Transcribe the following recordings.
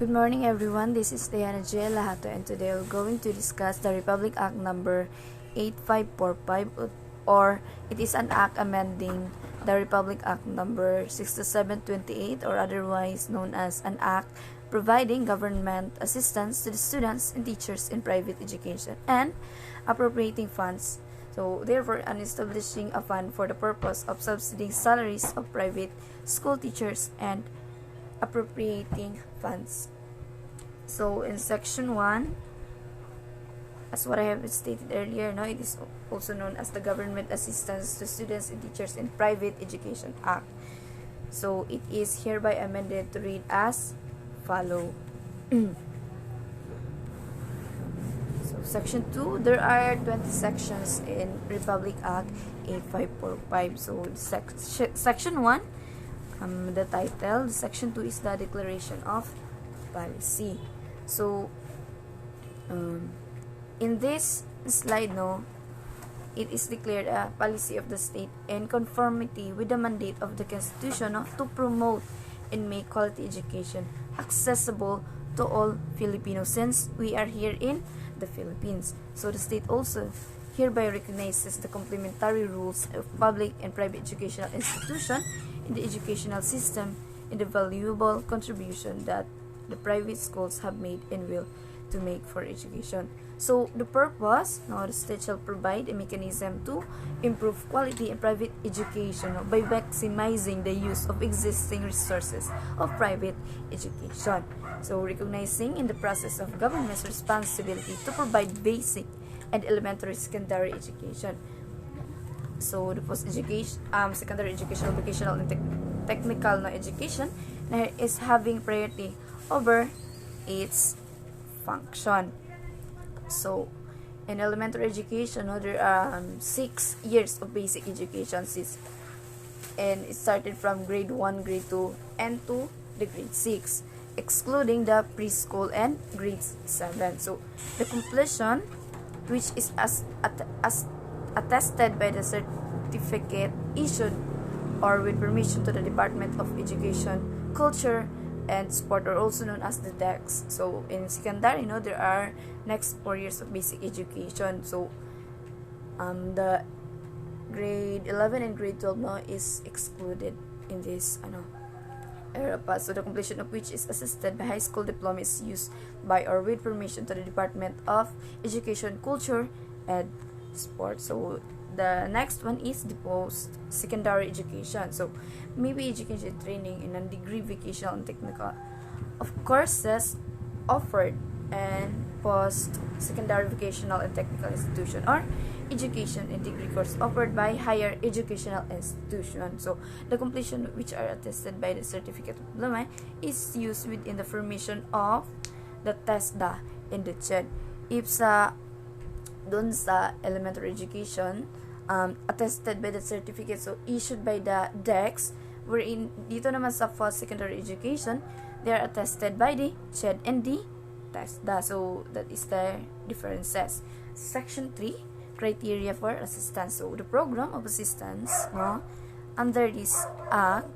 Good morning, everyone. This is Diana J. Lahato, and today we're going to discuss the Republic Act number 8545, or it is an act amending the Republic Act number 6728, or otherwise known as an act providing government assistance to the students and teachers in private education and appropriating funds. So, therefore, and establishing a fund for the purpose of subsidizing salaries of private school teachers and appropriating funds. So in section 1, as what I have stated earlier, it is also known as the Government Assistance to Students and Teachers in Private Education Act. So it is hereby amended to read as follow. So section 2, there are 20 sections in Republic Act 8545. So section 1, the title. Section 2 is the Declaration of Policy. So in this slide, it is declared a policy of the state in conformity with the mandate of the Constitution to promote and make quality education accessible to all Filipinos, since we are here in the Philippines. So the state also hereby recognizes the complementary rules of public and private educational institution in the educational system and the valuable contribution that the private schools have made and will to make for education. So the purpose, the state shall provide a mechanism to improve quality in private education by maximizing the use of existing resources of private education. So recognizing in the process of government's responsibility to provide basic and elementary secondary education. So the post-education, secondary educational, vocational, and technical education is having priority over its function. So in elementary education, there are 6 years of basic education, and it started from grade 1, grade 2, and to the grade 6, excluding the preschool and grade 7. So the completion, which is as attested by the certificate issued or with permission to the Department of Education, Culture, and Sport, are also known as the DEX. So in secondary, there are next 4 years of basic education. So the grade 11 and grade 12 is excluded in this era pa. So the completion of which is assisted by high school diploma is used by or with permission to the Department of Education, Culture, and Sport. So the next one is the post-secondary education. So maybe education training in a degree, vocational, and technical of courses offered and post-secondary vocational and technical institution, or education and degree course offered by higher educational institution. So the completion which are attested by the certificate of diploma is used within the formation of the TESDA and the CHED. If dun sa elementary education, attested by the certificate, so issued by the DEX, wherein dito naman sa post-secondary education, they are attested by the CHED and the TESDA. So that is the differences. Section 3, criteria for assistance. So the program of assistance under this act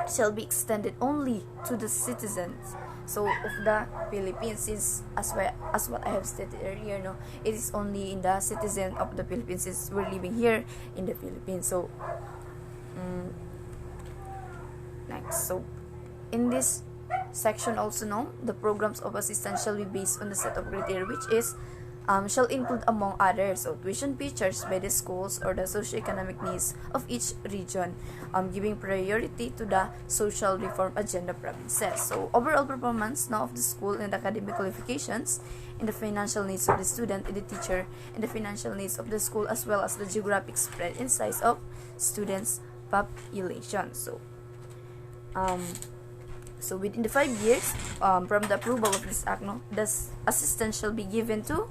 shall be extended only to the citizens of the Philippines, since as what I have stated earlier, it is only in the citizen of the Philippines, since we're living here in the Philippines. So next, so in this section also, the programs of assistance shall be based on the set of criteria, which is shall include, among others, tuition features by the schools or the socio-economic needs of each region, giving priority to the social reform agenda provinces. So overall performance of the school and academic qualifications, and the financial needs of the student and the teacher, and the financial needs of the school, as well as the geographic spread and size of students' population. So within the 5 years from the approval of this act, the assistance shall be given to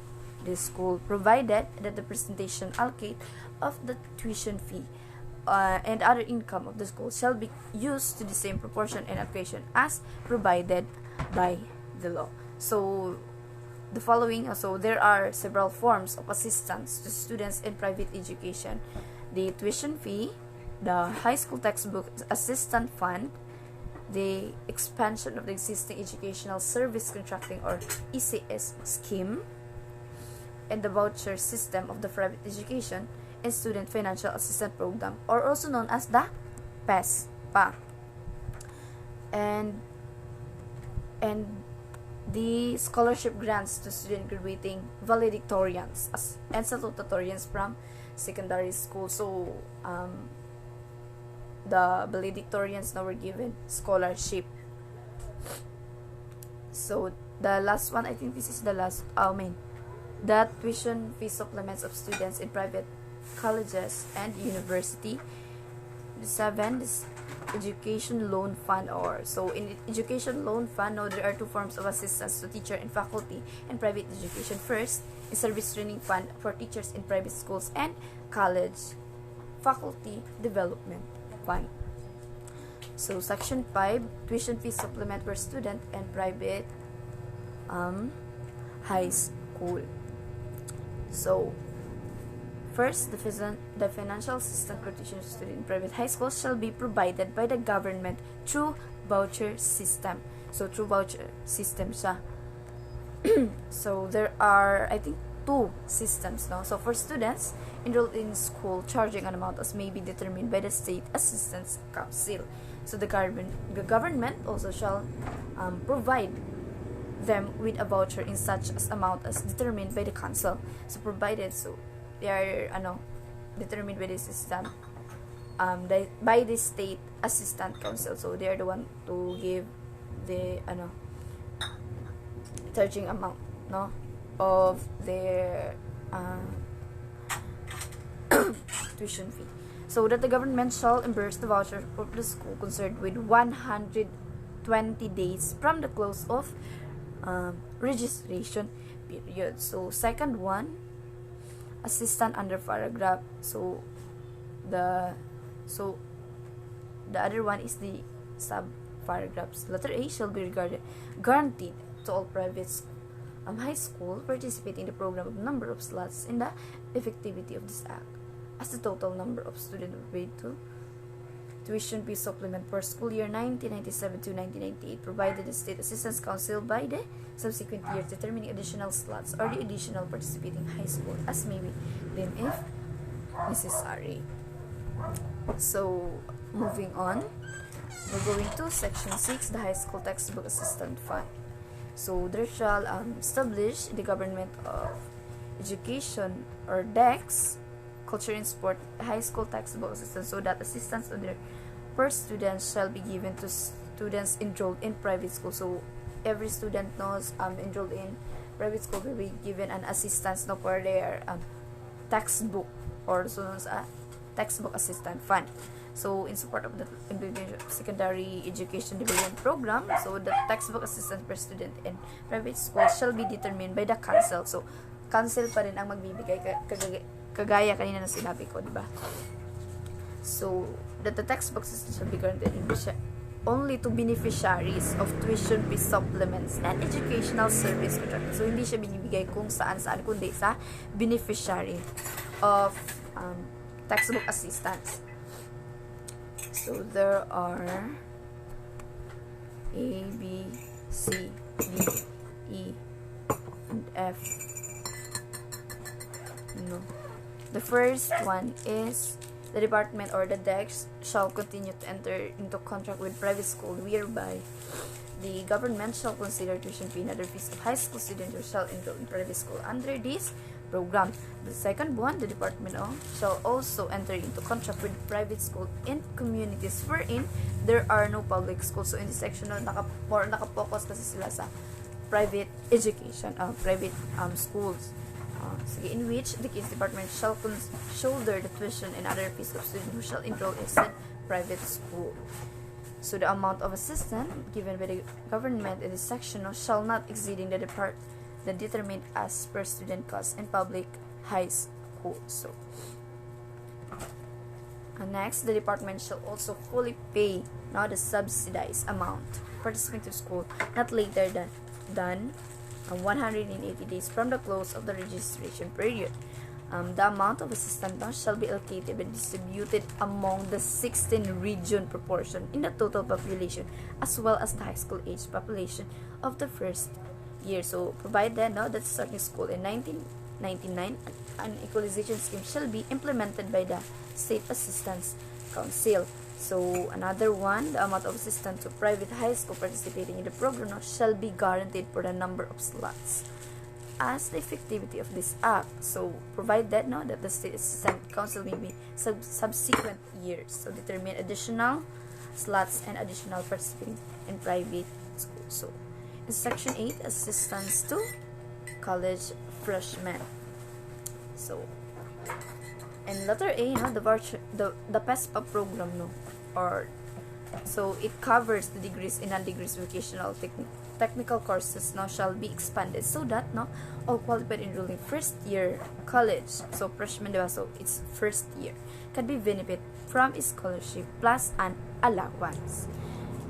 the school, provided that the presentation allocate of the tuition fee and other income of the school shall be used to the same proportion and allocation as provided by the law. So the following, there are several forms of assistance to students in private education: the tuition fee, the high school textbook assistance fund, the expansion of the existing educational service contracting or ECS scheme, and the voucher system of the private education and student financial assistance program, or also known as the PESPA, and the scholarship grants to student graduating valedictorians and salutatorians from secondary school. So the valedictorians now were given scholarship. So the last one, I think this is the last, the tuition fee supplements of students in private colleges and university. 7, this education loan fund, or so in education loan fund, now there are two forms of assistance to teacher and faculty in private education. First is service training fund for teachers in private schools and college, faculty development fund. So section 5, tuition fee supplement for student and private high school. So first, the financial assistance for teaching students in private high schools shall be provided by the government through voucher system. So through voucher system siya. So there are, I think, 2 systems now. So for students enrolled in school, charging an amount as may be determined by the State Assistance Council. So the government also shall provide them with a voucher in such as amount as determined by the council. So provided, so they are determined by the system by the State Assistance Council. So they are the one to give the charging amount of their tuition fee. So that the government shall reimburse the voucher of the school concerned with 120 days from the close of registration period. So second one, assistant under paragraph. So the other one is the sub paragraphs. Letter A shall be guaranteed to all private high school participating in the program of number of slots in the effectivity of this act, as the total number of students paid to tuition fee supplement for school year 1997 to 1998, provided the State Assistance Council by the subsequent years determining additional slots or the additional participating high school as may be deemed if necessary. So moving on, we're going to section 6, the high school textbook assistance fund. So there shall establish the government of education, or DEX, culture and sport, high school textbook assistance, so that assistance per student shall be given to students enrolled in private school. So every student knows enrolled in private school will be given an assistance for their textbook, or so known as a textbook assistance fund. So in support of the implementation of secondary education development program, so the textbook assistance per student in private school shall be determined by the council. So council pa rin ang magbibigay, kagaya kanina na sinabi ko, di ba? So that the textbook assistance shall be granted only to beneficiaries of tuition fee supplements and educational service contract. So hindi siya binibigay kung saan-saan, kundi sa beneficiary of textbook assistance. So there are A, B, C, D, E, and F. No. The first one is the department or the DEX shall continue to enter into contract with private school whereby the government shall consider tuition fee and other fees of high school students who shall enroll in private school under this program. The second one, the department shall also enter into contract with private school in communities wherein there are no public schools. So in this section, naka-focus kasi sila sa private education, private schools. In which the case department shall shoulder the tuition and other fees of students who shall enroll in said private school. So the amount of assistance given by the government in this section shall not exceeding the determined as per student cost in public high school. So next, the department shall also fully pay the subsidized amount participant to school not later than 180 days from the close of the registration period. The amount of assistance now shall be allocated and distributed among the 16 region proportion in the total population, as well as the high school age population of the first year. So, provided now that starting school in 1999, an equalization scheme shall be implemented by the State Assistance Council. So, another one, the amount of assistance to private high school participating in the program now shall be guaranteed for the number of slots as the effectivity of this act. So, provide that now that the State Assistance Council may be subsequent years. So, determine additional slots and additional participating in private schools. So, in Section 8, assistance to college freshmen. So, and letter A, no, the PESPA program, no, or so it covers the degrees in non-degrees vocational technical courses now shall be expanded so that no all qualified enrolling first year college, so freshman, diba? So it's first year, can be benefit from a scholarship plus an allowance.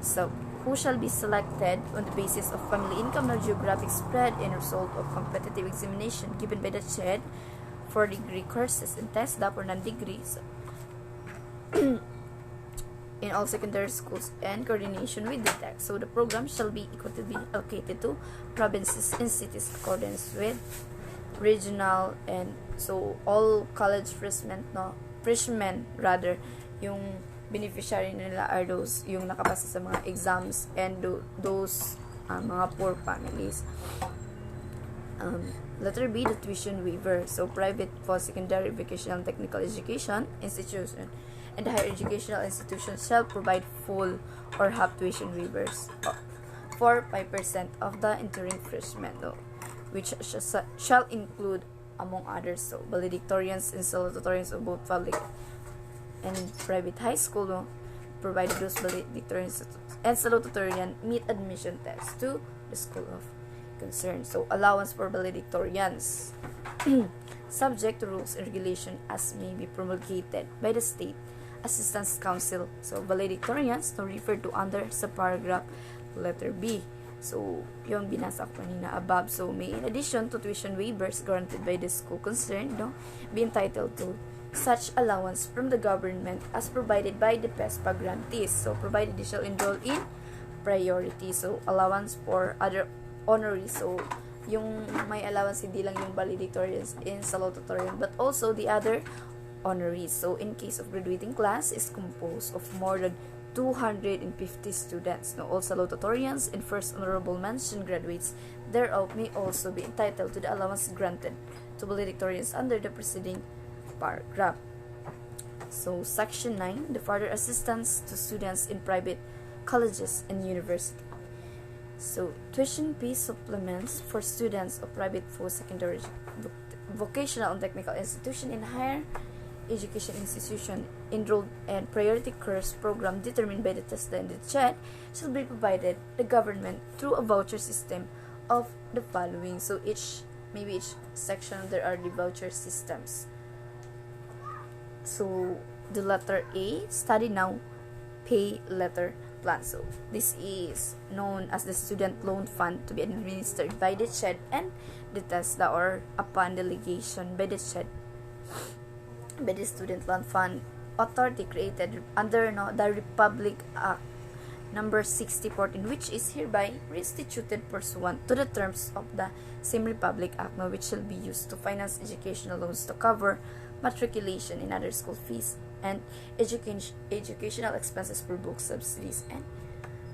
So who shall be selected on the basis of family income or geographic spread and result of competitive examination given by the CHED for degree courses and TESDA for non-degrees in all secondary schools and coordination with the TEC. So the program shall be equitably allocated to provinces and cities accordance with regional, and so all college freshmen rather, yung beneficiary nila are those yung nakapasa sa mga exams and those mga poor families. Letter B, the tuition waiver. So private post-secondary vocational technical education institution and higher educational institutions shall provide full or half tuition waivers for 5% of the entering freshmen, which shall include, among others, so valedictorians and salutatorians of both public and private high school, provided those valedictorians and salutatorian meet admission tests to the school of concern. So allowance for valedictorians subject to rules and regulation as may be promulgated by the State Assistance Council. So valedictorians no referred to under sa paragraph letter B. So yung binasa ko kanina above. So may in addition to tuition waivers granted by the school concerned, be entitled to such allowance from the government as provided by the PESPA grantees. So provided they shall enroll in priority. So allowance for other honorees. So yung may allowance hindi lang yung valedictorians in salutatorian but also the other honorees. So in case of graduating class is composed of more than 250 students. Now all salutatorians and first honorable mention graduates thereof may also be entitled to the allowance granted to valedictorians under the preceding paragraph. So Section 9, the further assistance to students in private colleges and universities. So tuition fee supplements for students of private post-secondary vocational and technical institution in higher education institution enrolled and priority course program determined by the TESDA and the CHED shall be provided the government through a voucher system of the following. So each section there are the voucher systems. So the letter A, study now, pay later plan. So this is known as the student loan fund to be administered by the CHED and the TESDA or upon delegation by the CHED by the Student Loan Fund Authority created under the Republic Act number 6014, which is hereby restituted pursuant to the terms of the same Republic Act, which shall be used to finance educational loans to cover matriculation and other school fees and educational expenses for book subsidies and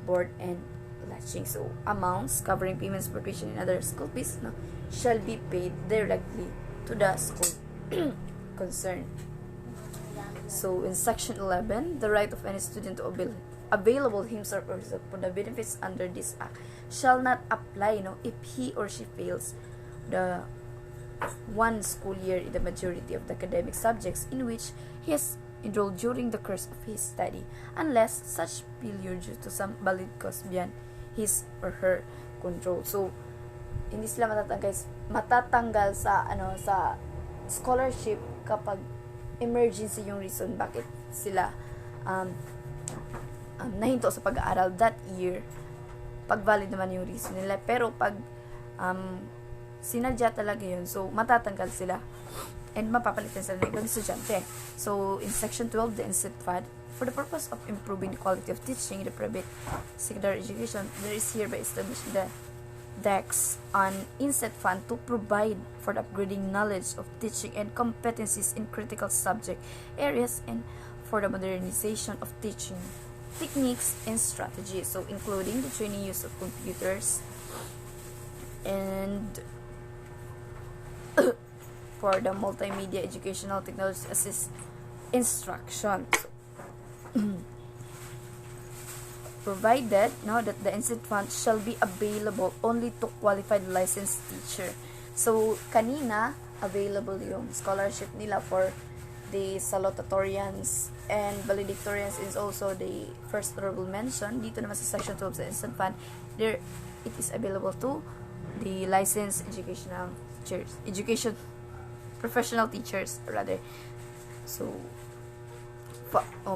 board and lodging. So amounts covering payments for tuition and other school fees shall be paid directly to the school concerned. So in Section 11, the right of any student to available himself or herself for the benefits under this act shall not apply if he or she fails the one school year in the majority of the academic subjects in which he has enrolled during the course of his study, unless such failure due to some valid cause beyond his or her control. So hindi sila matatanggal sa sa scholarship kapag emergency yung reason bakit sila nahinto sa pag-aaral that year, pag valid naman yung reason nila. Pero pag sinadya talaga yun, so matatanggal sila and mapapalitan sila ng ibang estudyante. So, in Section 12, the INSET Fund, for the purpose of improving the quality of teaching in the private secondary education, there is hereby established the DEX on INSET Fund to provide for the upgrading knowledge of teaching and competencies in critical subject areas and for the modernization of teaching techniques and strategies, so including the training use of computers and for the multimedia educational technology assist instruction. Provided that the INSET Fund shall be available only to qualified licensed teacher. So, kanina, available yung scholarship nila for the salutatorians and valedictorians is also the first honorable mention. Dito naman sa Section 12 sa INSET Fund, there it is available to the licensed educational teachers, professional teachers rather. So,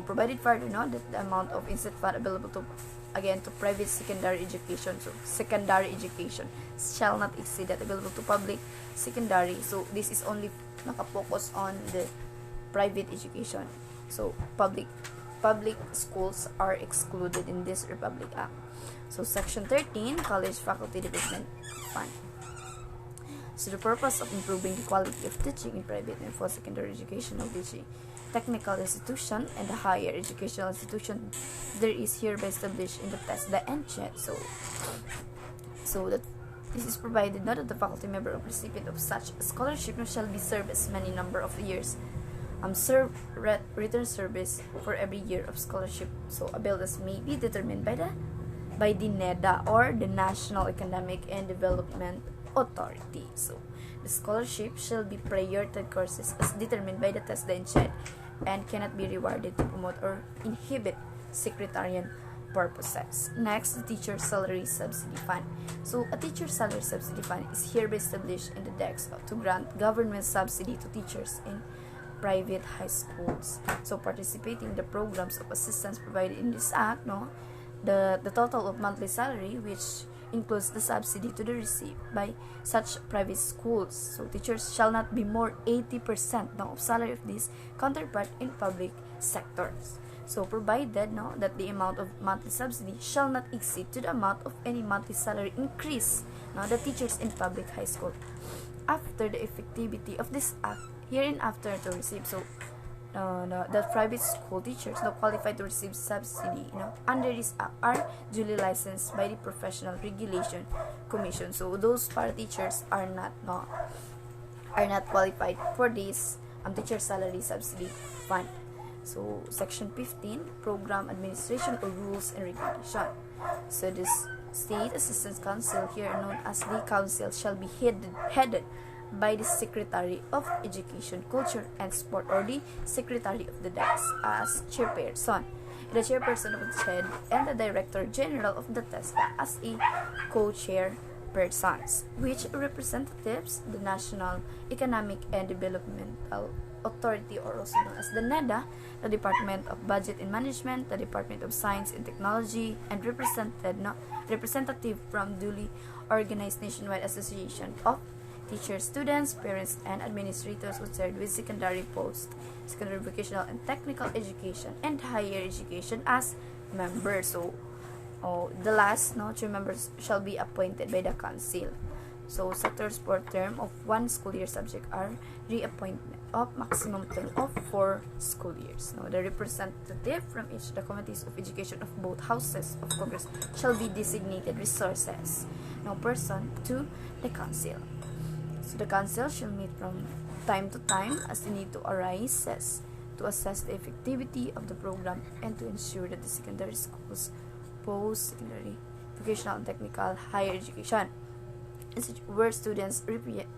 provided further that the amount of INSET Fund available to private secondary education, so secondary education shall not exceed that available to public secondary. So this is only naka-focus on the private education. So public schools are excluded in this Republic Act. So Section 13, College Faculty Development Fund. So the purpose of improving the quality of teaching in private and post-secondary educational teaching technical institution and the higher educational institution, there is hereby established in the TESDA and CHED. So that this is provided not that the faculty member or recipient of such scholarship shall be served as many number of years serve return service for every year of scholarship. So availed as may be determined by the NEDA or the National Academic and Development Authority. So the scholarship shall be prioritized courses as determined by the TESDA and CHED and cannot be rewarded to promote or inhibit secretarian purposes. Next, the Teacher Salary Subsidy Fund. So, a Teacher Salary Subsidy Fund is hereby established in the DEX to grant government subsidy to teachers in private high schools. So, participating in the programs of assistance provided in this act, the total of monthly salary, which includes the subsidy to be received by such private schools. So teachers shall not be more 80% of salary of this counterpart in public sectors. So provided that the amount of monthly subsidy shall not exceed to the amount of any monthly salary increase the teachers in public high school after the effectivity of this act hereinafter to receive. So the private school teachers not qualified to receive subsidy under this act are duly licensed by the Professional Regulation Commission. So those para teachers are not qualified for this teacher salary subsidy fund. So Section 15, Program Administration or Rules and Regulation. So this State Assistance Council, here known as the Council, shall be headed by the Secretary of Education, Culture, and Sport, or the Secretary of the DEX as chairperson, the chairperson of the CHED, and the Director General of the TESDA as a co-chairpersons, which representatives the National Economic and Developmental Authority, or also known as the NEDA, the Department of Budget and Management, the Department of Science and Technology, and representative from duly organized nationwide association of teachers, students, parents, and administrators concerned with secondary post-secondary vocational and technical education and higher education as members. So, the last 2 members shall be appointed by the council. So, sectors for term of 1 school year subject are reappointment of maximum term of 4 school years. Now, the representative from each of the committees of education of both houses of Congress shall be designated resources, person to the council. So the council shall meet from time to time as the need to arises to assess the effectivity of the program and to ensure that the secondary schools, post-secondary, vocational and technical higher education, where students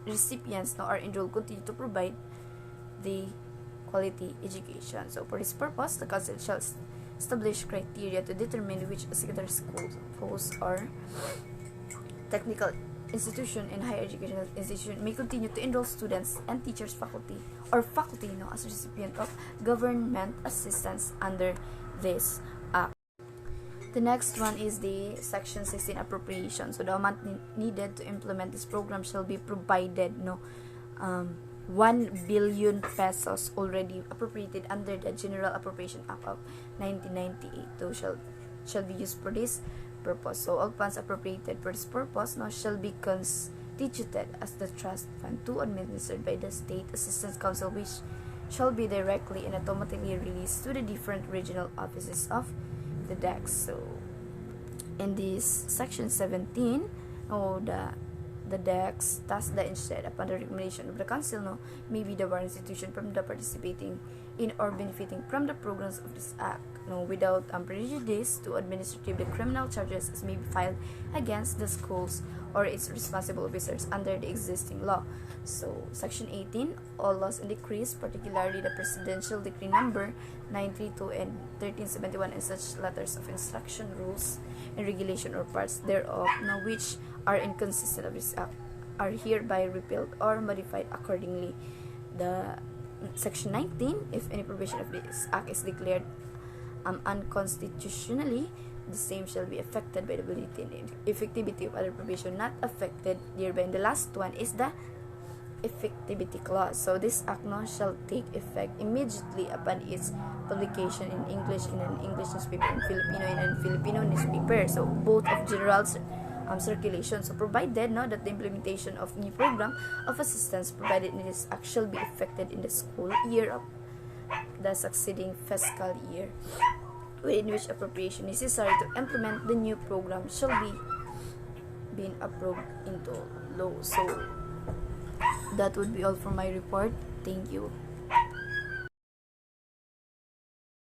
recipients are enrolled, continue to provide the quality education. So for this purpose, the council shall establish criteria to determine which secondary schools, post or technical institution and higher educational institution may continue to enroll students and teachers, faculty as recipient of government assistance under this act. The next one is the Section 16 appropriation. So the amount needed to implement this program shall be provided 1 billion pesos already appropriated under the General Appropriation Act of 1998 shall be used for this purpose. So all funds appropriated for this purpose now shall be constituted as the trust fund to administered by the State Assistance Council, which shall be directly and automatically released to the different regional offices of the DAX. So in this section 17, the DAX thus the instead upon the recommendation of the council may be the bar institution from the participating in or benefiting from the programs of this act without prejudice to administrative the criminal charges as may be filed against the schools or its responsible officers under the existing law. So section 18, all laws and decrees, particularly the presidential decree number 932 and 1371 and such letters of instruction, rules and regulation or parts thereof which are inconsistent of this act are hereby repealed or modified accordingly. The section 19, if any provision of this act is declared unconstitutionally, the same shall be affected by the validity and effectivity of other provision not affected thereby. And the last one is the effectivity clause. So this act shall take effect immediately upon its publication in English in an English newspaper and Filipino in a Filipino newspaper. So both of general circulation. So provided that the implementation of new program of assistance provided in this act shall be effected in the school year of the succeeding fiscal year, within which appropriation necessary to implement the new program shall be been approved into law. So that would be all for my report. Thank you.